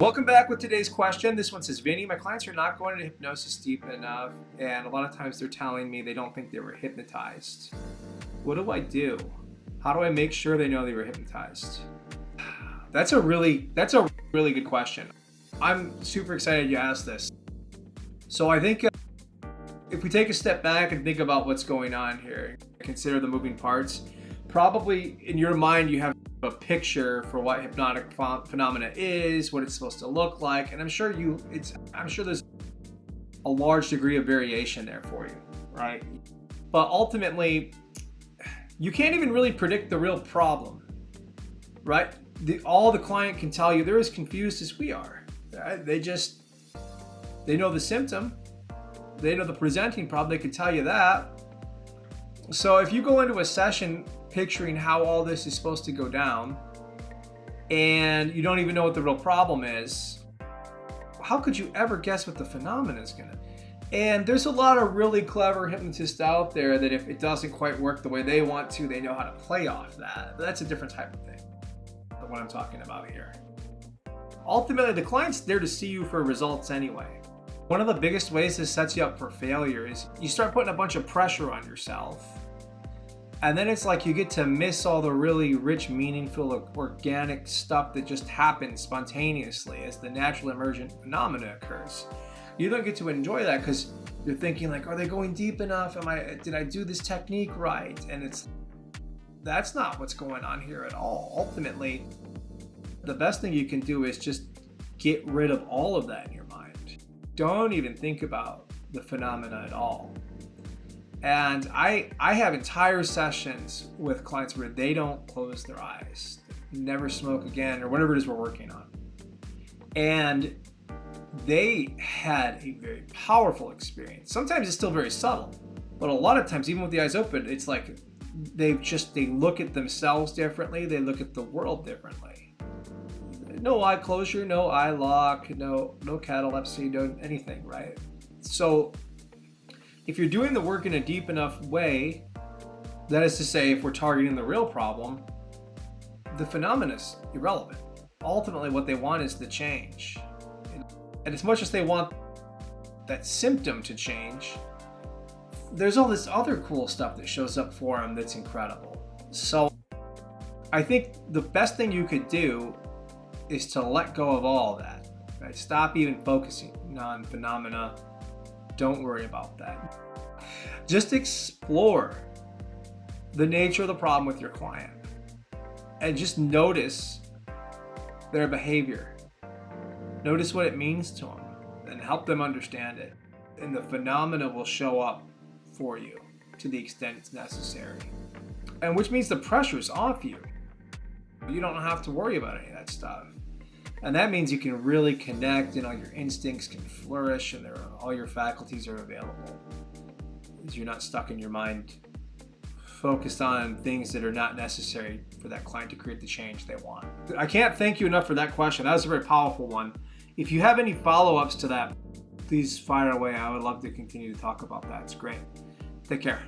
Welcome back with today's question. This one says, Vinny, my clients are not going into hypnosis deep enough, and a lot of times they're telling me they don't think they were hypnotized. What do I do? How do I make sure they know they were hypnotized? That's a really good question. I'm super excited you asked this. So I think if we take a step back and think about what's going on here, consider the moving parts, probably in your mind you have a picture for what hypnotic phenomena is, what it's supposed to look like, and I'm sure there's a large degree of variation there for you, right? But ultimately, you can't even really predict the real problem, right? All the client can tell you, they're as confused as we are. Right? They know the symptom, they know the presenting problem, they can tell you that. So if you go into a session picturing how all this is supposed to go down and you don't even know what the real problem is, how could you ever guess what the phenomenon is gonna? And there's a lot of really clever hypnotists out there that if it doesn't quite work the way they want to, they know how to play off that. But that's a different type of thing than what I'm talking about here. Ultimately, the client's there to see you for results anyway. One of the biggest ways this sets you up for failure is you start putting a bunch of pressure on yourself. And then it's like you get to miss all the really rich, meaningful, organic stuff that just happens spontaneously as the natural emergent phenomena occurs. You don't get to enjoy that because you're thinking like, are they going deep enough? Did I do this technique right? And that's not what's going on here at all. Ultimately, the best thing you can do is just get rid of all of that in your mind. Don't even think about the phenomena at all. And I have entire sessions with clients where they don't close their eyes, never smoke again, or whatever it is we're working on. And they had a very powerful experience. Sometimes it's still very subtle, but a lot of times, even with the eyes open, it's like they look at themselves differently, they look at the world differently. No eye closure, no eye lock, no catalepsy, no anything, right? So if you're doing the work in a deep enough way, that is to say, if we're targeting the real problem, the phenomena's irrelevant. Ultimately, what they want is the change. And as much as they want that symptom to change, there's all this other cool stuff that shows up for them that's incredible. So I think the best thing you could do is to let go of all of that. Right? Stop even focusing on phenomena. Don't worry about that. Just explore the nature of the problem with your client and just notice their behavior. Notice what it means to them and help them understand it. And the phenomena will show up for you to the extent it's necessary. And which means the pressure's off you. You don't have to worry about any of that stuff. And that means you can really connect and all your instincts can flourish and all your faculties are available. You're not stuck in your mind, focused on things that are not necessary for that client to create the change they want. I can't thank you enough for that question. That was a very powerful one. If you have any follow-ups to that, please fire away. I would love to continue to talk about that. It's great. Take care.